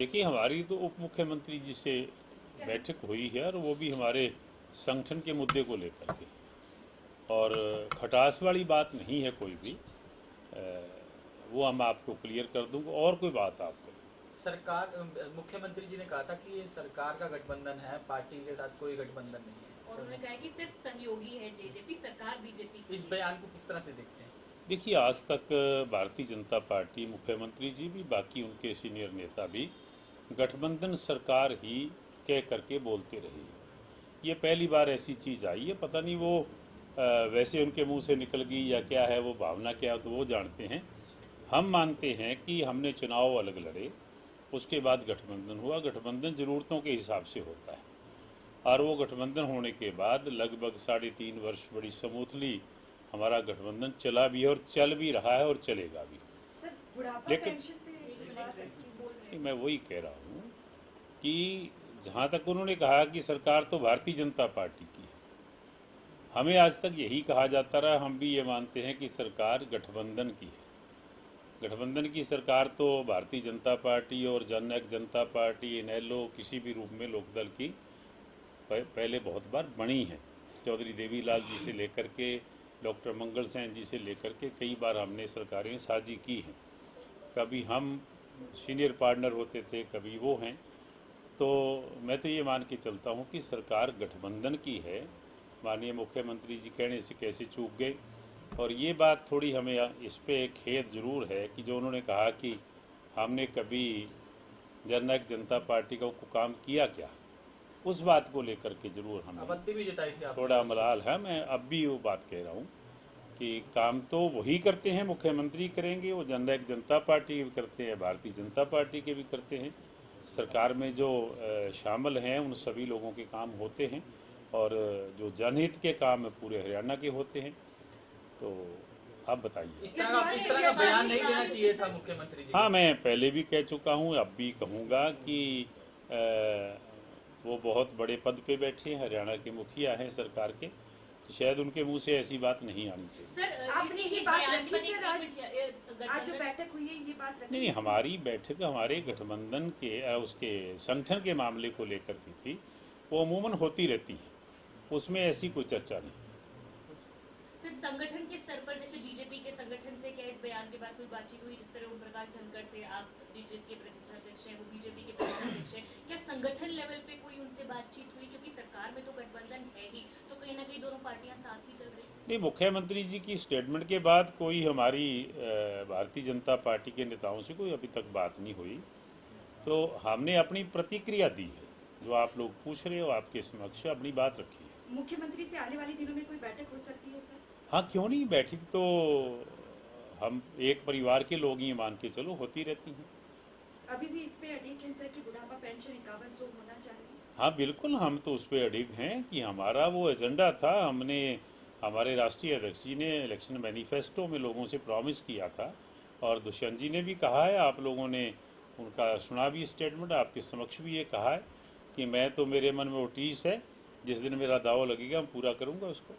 देखिए, हमारी तो उप मुख्यमंत्री जी से बैठक हुई है और वो भी हमारे संगठन के मुद्दे को लेकर के, और खटास वाली बात नहीं है कोई भी। वो हम आपको क्लियर कर दूंगा। और कोई बात आपको? सरकार मुख्यमंत्री जी ने कहा था कि ये सरकार का गठबंधन है, पार्टी के साथ कोई गठबंधन नहीं है, और उन्होंने कहा कि सिर्फ सहयोगी है जेजेपी, सरकार बीजेपी की। इस बयान को किस तरह से देखते हैं? देखिए, आज तक भारतीय जनता पार्टी, मुख्यमंत्री जी भी, बाकी उनके सीनियर नेता भी गठबंधन सरकार ही कह करके बोलते रहे। ये पहली बार ऐसी चीज़ आई है। पता नहीं वो वैसे उनके मुंह से निकल गई या क्या है, वो भावना क्या है तो वो जानते हैं। हम मानते हैं कि हमने चुनाव अलग लड़े, उसके बाद गठबंधन हुआ। गठबंधन ज़रूरतों के हिसाब से होता है, और वो गठबंधन होने के बाद लगभग 3.5 वर्ष बड़ी स्मूथली हमारा गठबंधन चला भी है और चल भी रहा है और चलेगा भी। सर, बुढ़ापा लेकिन पेंशन पे बात की। मैं वही कह रहा हूँ कि जहाँ तक उन्होंने कहा कि सरकार तो भारतीय जनता पार्टी की है, हमें आज तक यही कहा जाता रहा। हम भी ये मानते हैं कि सरकार गठबंधन की है। गठबंधन की सरकार तो भारतीय जनता पार्टी और जननायक जनता पार्टी, इनेलो, किसी भी रूप में लोकदल की पहले बहुत बार बनी है। चौधरी देवीलाल जी से लेकर के डॉक्टर मंगल सेन जी से लेकर के कई बार हमने सरकारें साझी की हैं। कभी हम सीनियर पार्टनर होते थे, कभी वो हैं। तो मैं तो ये मान के चलता हूँ कि सरकार गठबंधन की है। माननीय मुख्यमंत्री जी कहने से कैसे चूक गए। और ये बात थोड़ी हमें इस पे खेद जरूर है कि जो उन्होंने कहा कि हमने कभी जननायक जनता पार्टी का काम किया क्या, उस बात को लेकर के जरूर हमें आपत्ति भी जताई थी आपने। थोड़ा मलाल है। मैं अब भी वो बात कह रहा हूँ कि काम तो वही करते हैं, मुख्यमंत्री करेंगे, वो जननायक जनता पार्टी के भी करते हैं, भारतीय जनता पार्टी के भी करते हैं। सरकार में जो शामिल हैं उन सभी लोगों के काम होते हैं, और जो जनहित के काम है पूरे हरियाणा के होते हैं। तो आप बताइए। इस तरह का बयान नहीं देना चाहिए था मुख्यमंत्री जी। हाँ, मैं पहले भी कह चुका हूँ, अब भी कहूँगा कि वो बहुत बड़े पद पे बैठे हैं, हरियाणा के मुखिया हैं सरकार के, तो शायद उनके मुंह से ऐसी बात नहीं आनी चाहिए। सर, आपने ये बात रखी सर, आज जो बैठक हुई है ये बात रखी? नहीं, हमारी बैठक हमारे गठबंधन के उसके संगठन के मामले को लेकर की थी। वो अमूमन होती रहती है, उसमें ऐसी कोई चर्चा नहीं। सर, संगठन के स्तर पर जैसे बीजेपी के संगठन से क्या इस बयान के बाद कोई बातचीत हुई? जिस तरह ओम प्रकाश धनखड़ से आप बीजेपी के प्रदेशाध्यक्ष हैं, वो बीजेपी के प्रदेशाध्यक्ष हैं, क्या संगठन लेवल पे कोई उनसे बातचीत हुई? क्योंकि सरकार में तो गठबंधन है ही, तो कहीं ना कहीं दोनों पार्टियां साथ ही चल रही। नहीं, मुख्यमंत्री जी की स्टेटमेंट के बाद कोई हमारी भारतीय जनता पार्टी के नेताओं से कोई अभी तक बात नहीं हुई। तो हमने अपनी प्रतिक्रिया दी है, जो आप लोग पूछ रहे हो, आपके समक्ष अपनी बात रखी है। मुख्यमंत्री से आने वाले दिनों में कोई बैठक हो सकती है सर? हाँ, क्यों नहीं। बैठक तो हम एक परिवार के लोग ही मान के चलो, होती रहती हैं। अभी भी इस पे अड़िग हैं सर कि बुढ़ापा पेंशन 5100 होना चाहिए? हाँ बिल्कुल, हम तो उस पर अड़िग हैं कि हमारा वो एजेंडा था। हमने, हमारे राष्ट्रीय अध्यक्ष जी ने इलेक्शन मैनिफेस्टो में लोगों से प्रॉमिस किया था, और दुष्यंत जी ने भी कहा है, आप लोगों ने उनका सुना भी स्टेटमेंट, आपके समक्ष भी ये कहा है कि मैं तो, मेरे मन में वो टीस है, जिस दिन मेरा दाव लगेगा मैं पूरा करूँगा उसको।